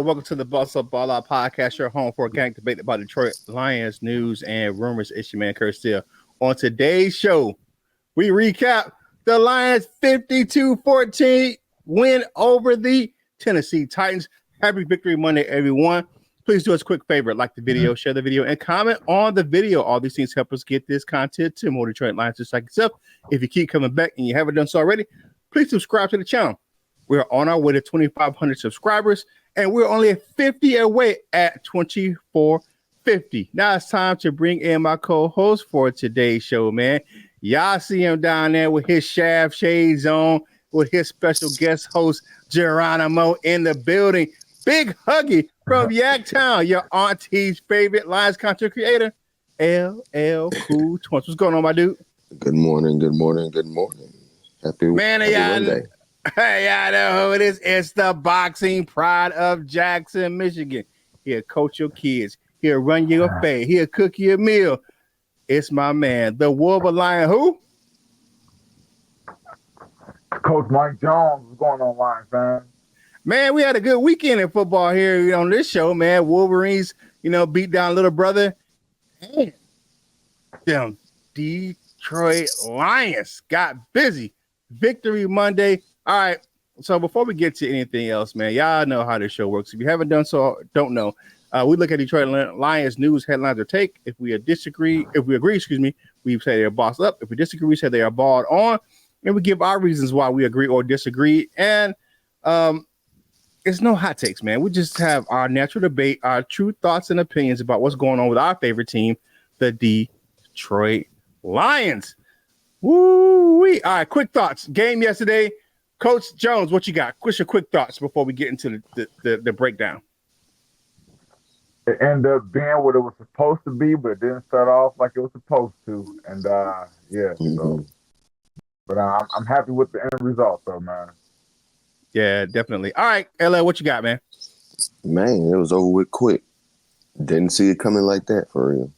Hello, welcome to the Up Balled Out podcast, your home for organic debate about Detroit Lions news and rumors. It's your man, Curt. On today's show, we recap the Lions 52-14 win over the Tennessee Titans. Happy Victory Monday, everyone. Please do us a quick favor, like the video, share the video, and comment on the video. All these things help us get this content to more Detroit Lions just like yourself. If you keep coming back and you haven't done so already, please subscribe to the channel. We're on our way to 2,500 subscribers, and we're only 50 away at 2,450. Now it's time to bring in my co-host for today's show, man. Y'all see him down there with his shaft shades on, with his special guest host, Geronimo, in the building. Big Huggy from Yaktown, your auntie's favorite Lions content creator, LL Cool Twins. What's going on, my dude? Good morning. Happy Monday. Hey, I know who it is. It's the boxing pride of Jackson, Michigan. He'll coach your kids. He'll run you a fade. He'll cook you a meal. It's my man, the Wolverine Lion. Who? Coach Mike Jones. What's going on, Lions fans? Man, we had a good weekend in football here on this show, man. Wolverines, beat down little brother. And them Detroit Lions got busy. Victory Monday. All right. So before we get to anything else, man, y'all know how this show works. If you haven't done so, don't know. We look at Detroit Lions news headlines or take. If we agree, we say they're bossed up. If we disagree, we say they are balled on. And we give our reasons why we agree or disagree. And it's no hot takes, man. We just have our natural debate, our true thoughts and opinions about what's going on with our favorite team, the Detroit Lions. Woo-wee. All right, quick thoughts. Game yesterday. Coach Jones, what you got? What's your quick thoughts before we get into the breakdown? It ended up being what it was supposed to be, but it didn't start off like it was supposed to. And so, but I'm happy with the end result, though, man. Yeah, definitely. All right, LA, what you got, man? Man, it was over with quick. Didn't see it coming like that for real.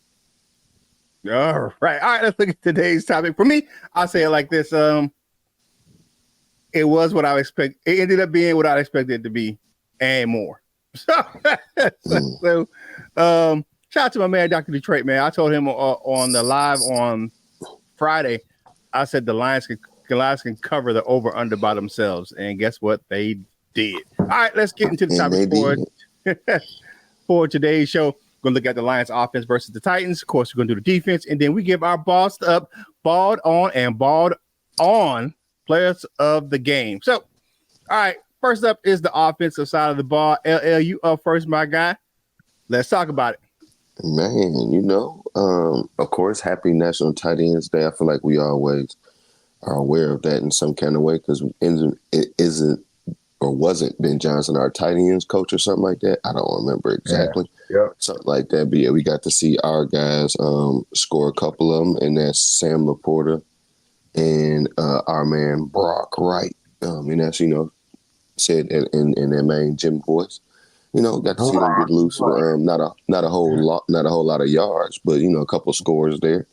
All right, let's look at today's topic. For me, I'll say it like this. It was what I expected. It ended up being what I expected it to be and more. So shout out to my man, Dr. Detroit, man. I told him on the live on Friday, I said the Lions can cover the over-under by themselves. And guess what? They did. All right, let's get into the topic for today's show. We're going to look at the Lions offense versus the Titans. Of course, we're going to do the defense. And then we give our bossed up, balled on players of the game. So, all right, first up is the offensive side of the ball. LL, you up first, my guy. Let's talk about it. Man, of course, happy National Tight Ends Day. I feel like we always are aware of that in some kind of way because it isn't or wasn't Ben Johnson our tight ends coach or something like that. I don't remember exactly. Yeah. Something like that. But yeah, we got to see our guys score a couple of them, and that's Sam Laporta and our man Brock Wright. And that's, said in their main gym voice. Got to see them get loose. Not a whole lot of yards, but a couple scores there.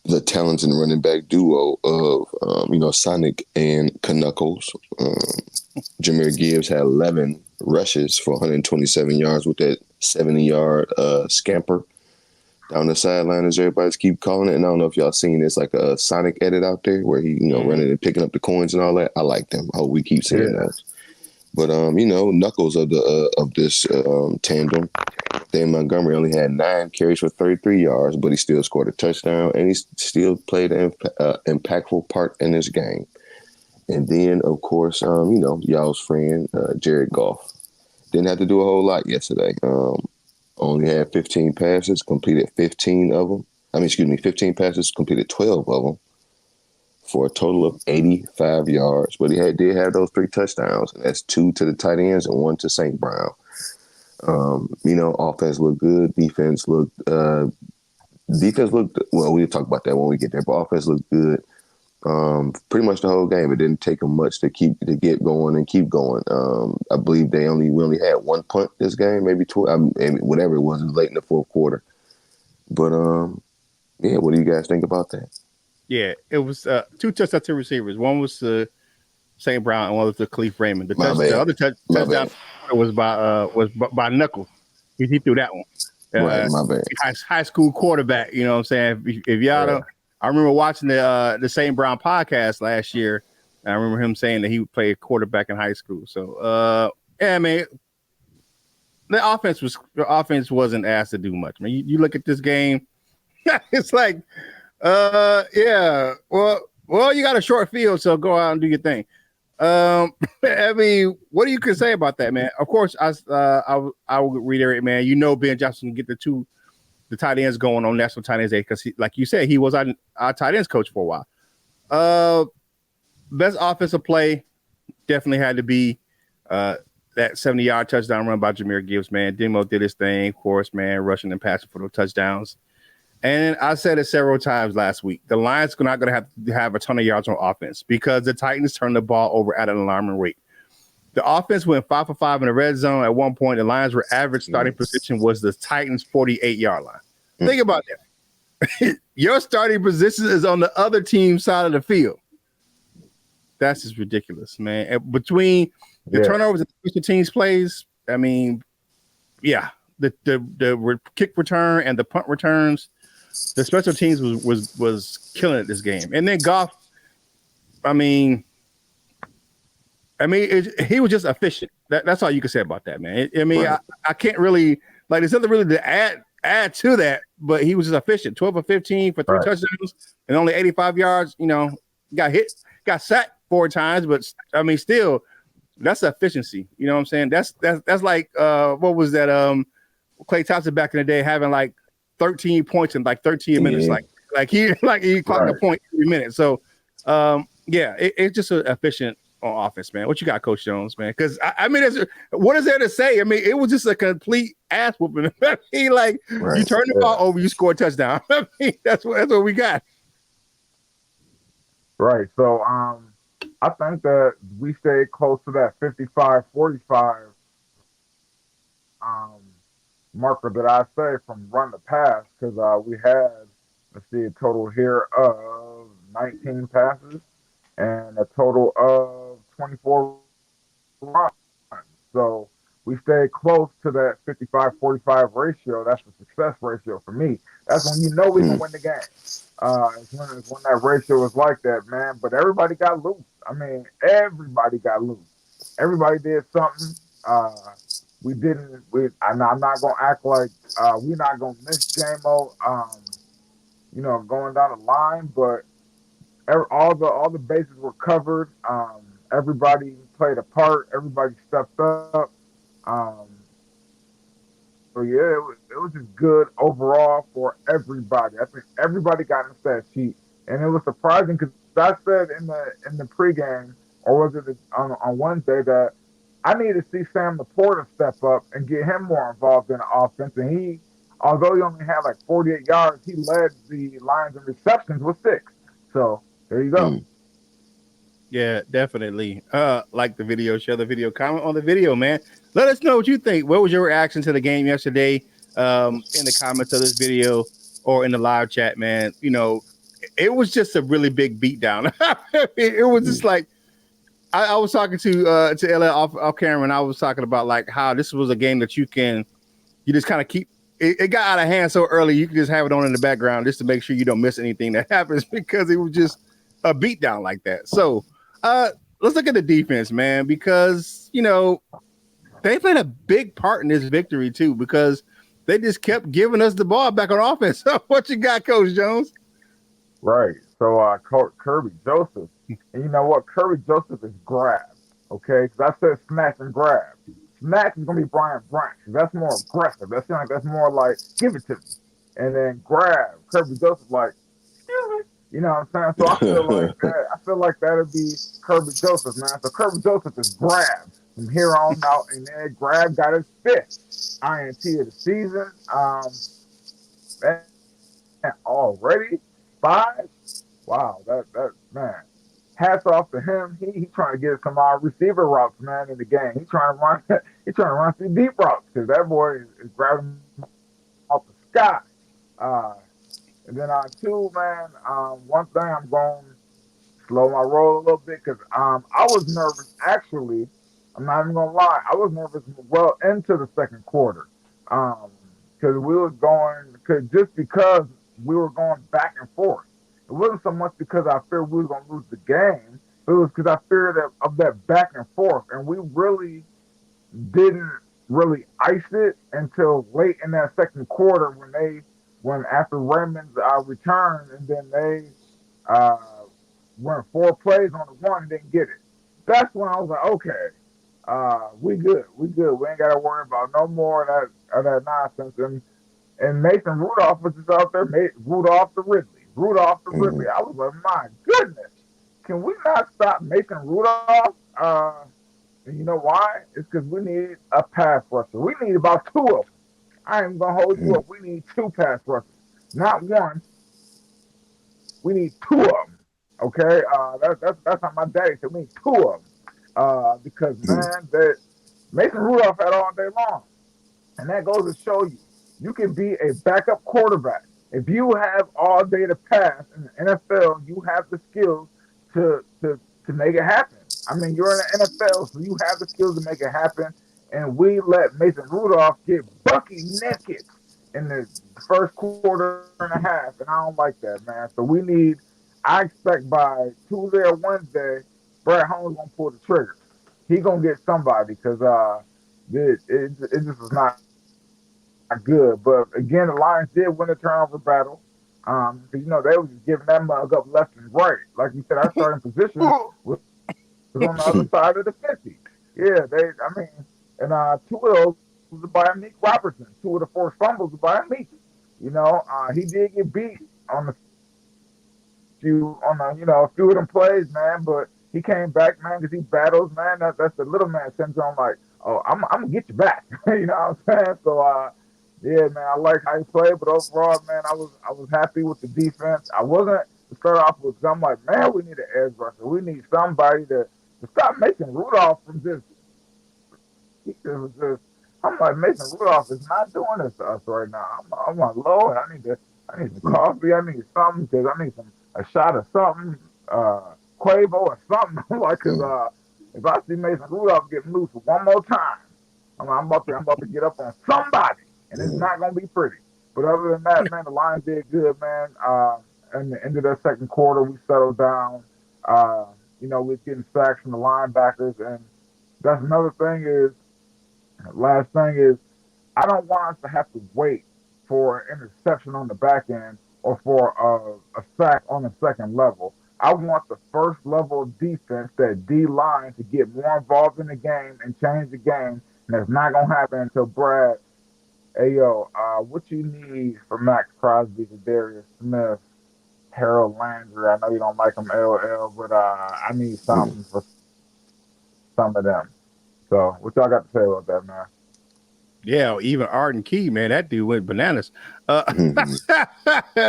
The talented running back duo of Sonic and Knuckles. Jahmyr Gibbs had 11 rushes for 127 yards with that 70-yard scamper down the sideline, as everybody's keep calling it. And I don't know if y'all seen this, like a Sonic edit out there where he, running and picking up the coins and all that. I like them. I hope we keep seeing those. But Knuckles of this tandem, Dan Montgomery only had 9 carries for 33 yards, but he still scored a touchdown and he still played an impactful part in this game. And then, of course, y'all's friend Jared Goff didn't have to do a whole lot yesterday. Only had 15 passes, completed 15 of them. 15 passes, completed 12 of them for a total of 85 yards. But he did have those 3 touchdowns, and that's 2 to the tight ends and 1 to St. Brown. Offense looked good. Defense looked well, we'll talk about that when we get there, but offense looked good. Pretty much the whole game. It didn't take them much to get going and keep going. I believe we only had 1 punt this game, maybe 2. Whatever it was late in the fourth quarter. But what do you guys think about that? Yeah, it was 2 touchdowns to receivers. One was to St. Brown, and one was to Khalif Raymond. My bad. The other touchdown was by Knuckles. He threw that one. Right, my bad. High school quarterback. You know what I'm saying? If y'all don't, I remember watching the St. Brown podcast last year. I remember him saying that he would play quarterback in high school. So, yeah, man, the offense wasn't asked to do much. I mean, you look at this game, it's like, yeah, well, you got a short field, so go out and do your thing. I mean, what do you can say about that, man? Of course, I will reiterate, man. You know, Ben Johnson can get the tight ends going on National Tight Ends Day because, like you said, he was our tight ends coach for a while. Best offensive play definitely had to be that 70-yard touchdown run by Jahmyr Gibbs, man. Demo did his thing, of course, man, rushing and passing for the touchdowns. And I said it several times last week. The Lions are not going to have a ton of yards on offense because the Titans turned the ball over at an alarming rate. The offense went 5 for 5 in the red zone. At one point, the Lions' average starting position was the Titans' 48-yard line. Think about that. Your starting position is on the other team's side of the field. That's just ridiculous, man. And between the turnovers and the special teams plays, I mean, yeah, the kick return and the punt returns, the special teams was killing it this game. And then Goff, I mean, he was just efficient. That's all you can say about that, man. Right. I can't really there's nothing really to add to that, but he was just efficient. 12 or 15 for 3 touchdowns and only 85 yards. You know, got sacked 4 times, but I mean, still, that's efficiency. You know what I'm saying? That's like what was that? Klay Thompson back in the day having like 13 points in like 13 minutes. Like he clocked a point every minute. So yeah, it's just an efficient on offense, man. What you got, Coach Jones, man? Because I mean, what is there to say? I mean, it was just a complete ass whooping. I mean, you turn the ball over, you score a touchdown. I mean, that's what we got. Right. So I think that we stayed close to that 55-45 marker that I say from run to pass because we had, let's see, a total here of 19 passes and a total of 24 runs. So we stayed close to that 55-45 ratio. That's the success ratio for me. That's when you know we can win the game. It's when that ratio is like that, man. But everybody got loose. I mean, everybody got loose. Everybody did something. I'm not gonna act like we're not gonna miss J-Mo, going down the line. But all the bases were covered. Everybody played a part. Everybody stepped up. So yeah, it was just good overall for everybody. I think everybody got in the stat sheet, and it was surprising because I said in the pregame, or was it on Wednesday, that I need to see Sam Laporta step up and get him more involved in the offense. And he, although he only had like 48 yards, he led the Lions in receptions with 6. So there you go. Yeah, definitely. Like the video, share the video, comment on the video, man. Let us know what you think. What was your reaction to the game yesterday? In the comments of this video or in the live chat, man. You know, it was just a really big beatdown. It was just like I was talking to LA off camera, and I was talking about like how this was a game that you just kind of keep. It got out of hand so early, you can just have it on in the background just to make sure you don't miss anything that happens because it was just a beatdown like that. So let's look at the defense, man, because they played a big part in this victory too because they just kept giving us the ball back on offense. What you got, Coach Jones? Right. So Kirby Joseph, and you know what? Kirby Joseph is grab, okay? Because I said snatch and grab. Snatch is gonna be Brian Branch. That's more aggressive. That's more like give it to me. And then grab, Kirby Joseph like, excuse me. You know what I'm saying? So I feel like that'll be Kirby Joseph, man. So Kirby Joseph is grab from here on out, and then grab got his 5th INT of the season. Man, already 5. Wow, that man. Hats off to him. He trying to get some receiver routes, man, in the game. He's trying to run some deep routes because that boy is grabbing off the sky. And then two, man. One thing I'm going to slow my roll a little bit because I was nervous actually. I'm not even gonna lie, I was nervous well into the second quarter. Because we was going because we were going back and forth. It wasn't so much because I feared we was gonna lose the game. It was because I feared of that back and forth, and we really didn't really ice it until late in that second quarter when after Raymond's return and then they uh, went 4 plays on the one and didn't get it. That's when I was like, okay, we good, we good. We ain't got to worry about no more of that nonsense. And Mason Rudolph was just out there, Rudolph the Ridley, Rudolph the Ridley. I was like, my goodness, can we not stop Mason Rudolph? And you know why? It's because we need a pass rusher. We need about 2 of them. I ain't gonna hold you up. We need 2 pass rushers, not 1. We need 2 of them. Okay, that's how my daddy said. We need 2 of them. Because man, that Mason Rudolph had all day long, and that goes to show you can be a backup quarterback if you have all day to pass in the NFL. You have the skills to make it happen. I mean, you're in the NFL, so you have the skills to make it happen. And we let Mason Rudolph get bucky naked in the first quarter and a half, and I don't like that, man. So I expect by Tuesday or Wednesday, Brad Holmes gonna pull the trigger. He gonna get somebody because it just is not good. But again, the Lions did win the turnover battle. Because they was just giving that mug up left and right. Like you said, our starting position was on the other side of the 50. Yeah, and 2 of those was by Meek Robertson. 2 of the 4 fumbles were by Meek. He did get beat on a few of them plays, man. But he came back, man, because he battles, man. That's the little man syndrome. Like, oh, I'm gonna get you back. You know what I'm saying? So, yeah, man, I like how he played, but overall, man, I was happy with the defense. I wasn't to start off with. I'm like, man, we need an edge rusher. We need somebody to stop making Rudolph from just. I'm like, Mason Rudolph is not doing this to us right now. I'm like, Lord, I need some coffee. I need something because I need a shot of something, Quavo or something. I'm like, cause if I see Mason Rudolph getting loose for one more time, I'm about to get up on somebody, and it's not gonna be pretty. But other than that, man, the Lions did good, man. And the end of that second quarter, we settled down. We're getting sacks from the linebackers, and that's another thing last thing is, I don't want us to have to wait for an interception on the back end or for a sack on the second level. I want the first level of defense, that D line, to get more involved in the game and change the game. And that's not gonna happen until Brad. Hey yo, what you need for Max Crosby, Darius Smith, Harold Landry? I know you don't like them, LL, but I need something for some of them. So, what y'all got to say about that, man? Yeah, even Arden Key, man, that dude went bananas. I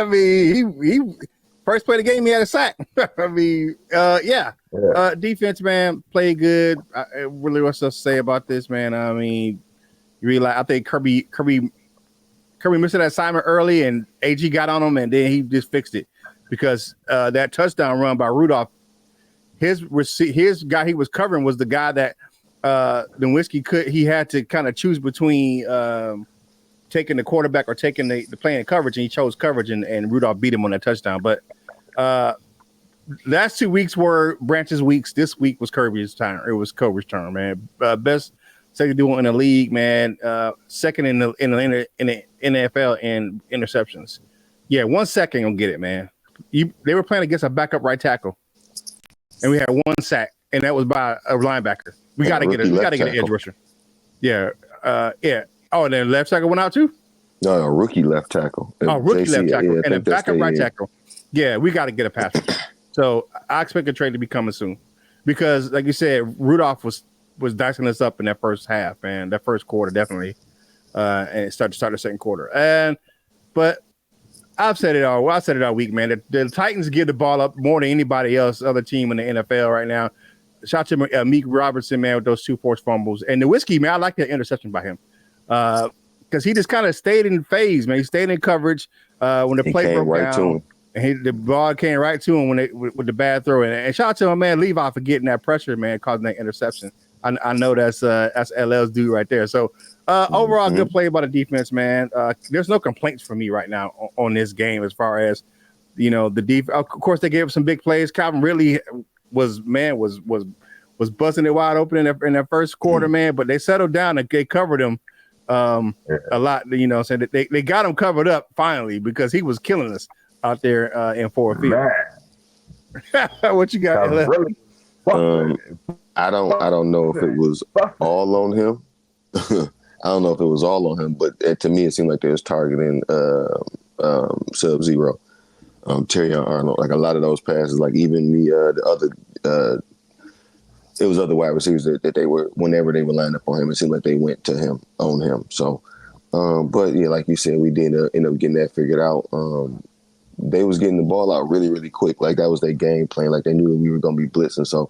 mean, he first play of the game, he had a sack. I mean, defense, man, played good. I really what's to say about this, man. I mean, I think Kirby missed that assignment early, and AG got on him, and then he just fixed it because that touchdown run by Rudolph, his guy he was covering was the guy that he had to kind of choose between taking the quarterback or taking the playing coverage, and he chose coverage, and Rudolph beat him on that touchdown. But last 2 weeks were Branch's weeks. This week was Kirby's time. It was Kirby's turn, man. Best second duo in the league, man. Second in the NFL in interceptions. Yeah, 1 second gonna get it, man. They were playing against a backup right tackle, and we had 1 sack, and that was by a linebacker. We got to get an edge rusher. Yeah. Oh, and then left tackle went out too? No, rookie left tackle. Rookie left tackle. And then backup right tackle. Yeah, we got to get a pass rusher. So I expect a trade to be coming soon. Because, like you said, Rudolph was dicing us up in that first half, man. That first quarter, definitely. And it started the second quarter. But I've said it all. I said it all week, man. The Titans give the ball up more than anybody else, other team in the NFL right now. Shout out to Meek Robertson, man, with those 2 forced fumbles. And the Whiskey, man, I like that interception by him. Because he just kind of stayed in phase, man. He stayed in coverage when the play broke down. And the ball came right to him when with the bad throw. And shout out to my man Levi for getting that pressure, man, causing that interception. I know that's LL's dude right there. So overall, good play by the defense, man. There's no complaints for me right now on this game as far as the defense. Of course, they gave up some big plays. Calvin really was busting it wide open in their first quarter, man. But they settled down and they covered him a lot. So they got him covered up finally because he was killing us out there in Ford Field. What you got? Really I don't know if it was all on him. I don't know if it was all on him, but to me it seemed like they was targeting Sub-Zero, Terry Arnold. Like a lot of those passes, like even the other it was other wide receivers that they were, whenever they were lined up on him, it seemed like they went to him, on him. So, but yeah, like you said, we did end up getting that figured out. They was getting the ball out really, really quick. Like that was their game plan. Like they knew we were going to be blitzing. So,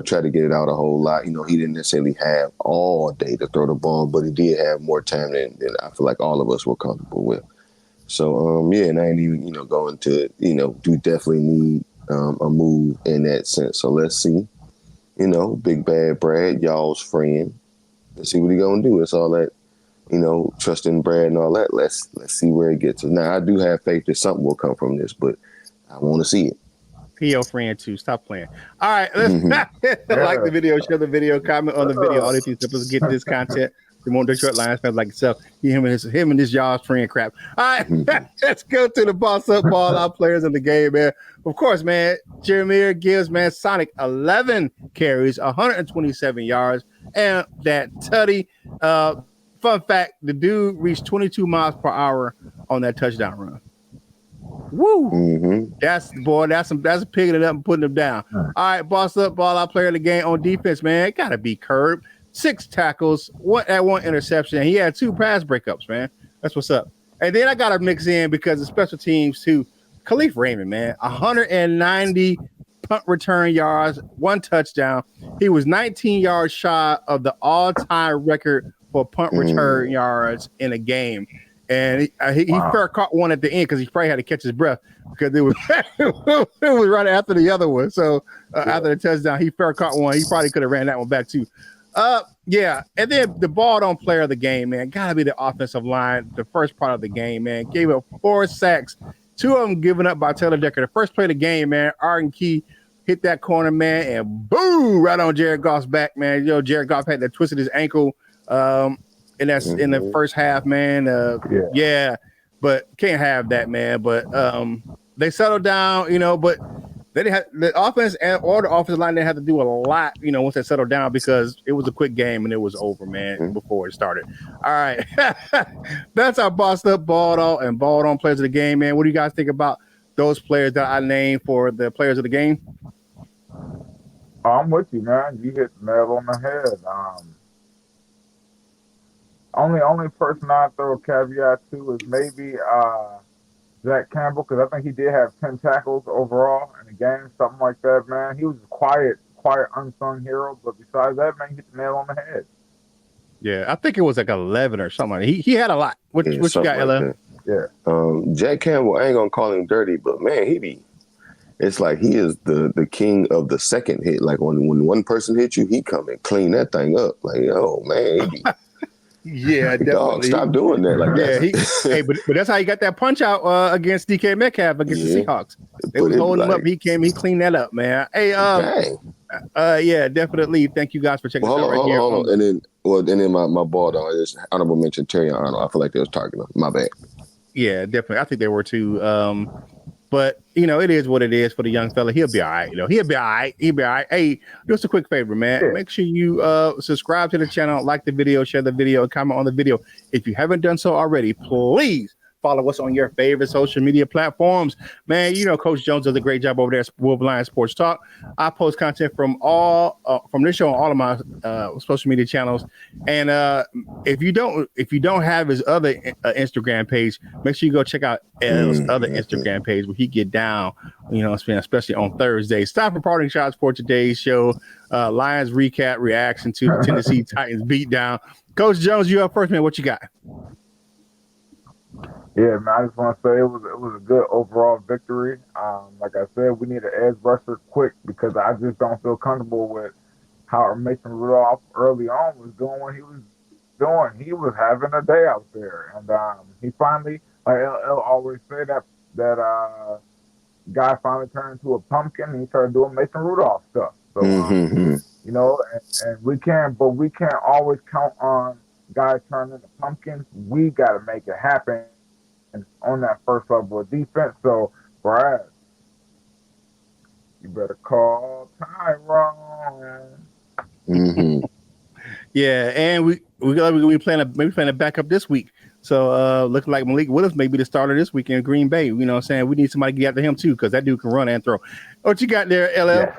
try to get it out a whole lot. He didn't necessarily have all day to throw the ball, but he did have more time than I feel like all of us were comfortable with. So, and I ain't even, going to, do definitely need a move in that sense. So let's see, Big Bad Brad, y'all's friend. Let's see what he going to do. It's all that, trusting Brad and all that. Let's see where it gets us. Now, I do have faith that something will come from this, but I want to see it. He your friend too. Stop playing. All right, let's like the video, share the video, comment on the video. All these things help us get this content. The more Detroit Lions fans like yourself, him and his y'all's friend crap. All right, let's go to the boss up, ball out players of the game, man. Of course, man. Jameer Gibbs, man. Sonic 11 carries, 127 yards, and that tutty. Fun fact: the dude reached 22 miles per hour on that touchdown run. Woo! Mm-hmm. That's picking it up and putting them down. All right, boss up, ball out player of the game on defense, man. It gotta be Curt. 6 tackles, one interception. He had 2 pass breakups, man. That's what's up. And then I gotta mix in because the special teams too. Khalif Raymond, man, 190 punt return yards, 1 touchdown. He was 19 yards shy of the all-time record for punt return yards in a game. And he fair caught one at the end because he probably had to catch his breath because it was it was right after the other one. So after the touchdown, he fair caught one. He probably could have ran that one back too. Yeah. And then the ball on player of the game, man, gotta be the offensive line. The first part of the game, man, gave up 4 sacks, 2 of them given up by Taylor Decker. The first play of the game, man, Arden Key hit that corner, man, and boom, right on Jared Goff's back, man. Jared Goff had that twisted his ankle. And that's in the first half, man. Yeah, but can't have that, man. But they settled down, but they didn't have the offense or the offensive line. They had to do a lot, once they settled down because it was a quick game and it was over, man, before it started. All right, that's our bossed up, balled on players of the game, man. What do you guys think about those players that I named for the players of the game? I'm with you, man. You hit the nail on the head. Only person I'd throw a caveat to is maybe Jack Campbell, because I think he did have 10 tackles overall in the game, something like that, man. He was a quiet unsung hero, but besides that, man, he hit the nail on the head. Yeah, I think it was like 11 or something. He had a lot. What you got, Ella? Yeah. Jack Campbell, I ain't gonna call him dirty, but man, it's like he is the king of the second hit. Like when one person hits you, he come and clean that thing up. Like, oh man, he be yeah, definitely. Dog, stop doing that. Like that. But that's how he got that punch out against DK Metcalf against the Seahawks. They was holding him up. He came. He cleaned that up, man. Hey, yeah, definitely. Thank you guys for checking us out right here. Hold on. And then my ball dog is honorable mention Terry Arnold. I feel like they was targeting him. My bad. Yeah, definitely. I think they were too. But it is what it is for the young fella. He'll be all right. He'll be all right. Hey, do us a quick favor, man. Yeah. Make sure you subscribe to the channel, like the video, share the video, and comment on the video. If you haven't done so already, please follow us on your favorite social media platforms. Man, Coach Jones does a great job over there at Wolf Lions Sports Talk. I post content from this show on all of my social media channels. And if you don't have his other Instagram page, make sure you go check out his other Instagram page where he get down, especially on Thursday. Stop for parting shots for today's show. Lions recap reaction to the Tennessee Titans beatdown. Coach Jones, you up first, man. What you got? Yeah, man, I just want to say it was a good overall victory. Like I said, we need an edge rusher quick because I just don't feel comfortable with how Mason Rudolph early on was doing what he was doing. He was having a day out there, and he finally, like L always say, that guy finally turned into a pumpkin. And he started doing Mason Rudolph stuff. So Mm-hmm. you know, and we can't always count on guys turning into pumpkins. We got to make it happen on that first level of defense. So, Brad, you better call Tyrone. Mm-hmm. Yeah, and we playing a backup this week. So looking like Malik Willis may be the starter this week in Green Bay. You know what I'm saying? We need somebody to get after him too, because that dude can run and throw. What you got there, LL? Yeah.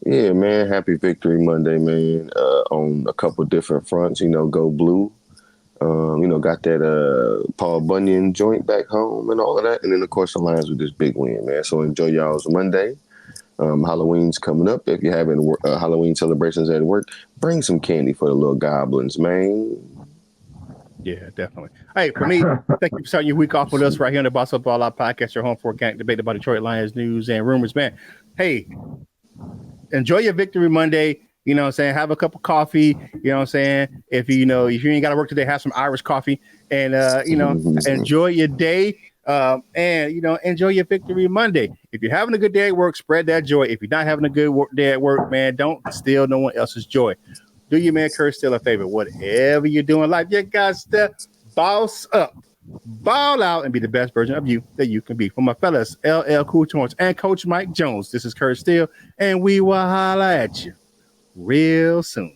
Yeah, man. Happy Victory Monday, man. On a couple different fronts, go blue. Got that Paul Bunyan joint back home and all of that. And then, of course, the Lions with this big win, man. So enjoy y'all's Monday. Halloween's coming up. If you're having Halloween celebrations at work, bring some candy for the little goblins, man. Yeah, definitely. Hey, for me, thank you for starting your week off with us right here on the Boss Up Ball Out podcast, your home for organic debate about Detroit Lions news and rumors, man. Hey, enjoy your Victory Monday. You know what I'm saying? Have a cup of coffee. You know what I'm saying? If you ain't got to work today, have some Irish coffee and, enjoy your day. And enjoy your Victory Monday. If you're having a good day at work, spread that joy. If you're not having a good day at work, man, don't steal no one else's joy. Do your man Curt still a favor? Whatever you're doing in life, you got to boss up, ball out, and be the best version of you that you can be. For my fellas, LL Cool Torrance and Coach Mike Jones, this is Curt Steele, and we will holla at you real soon.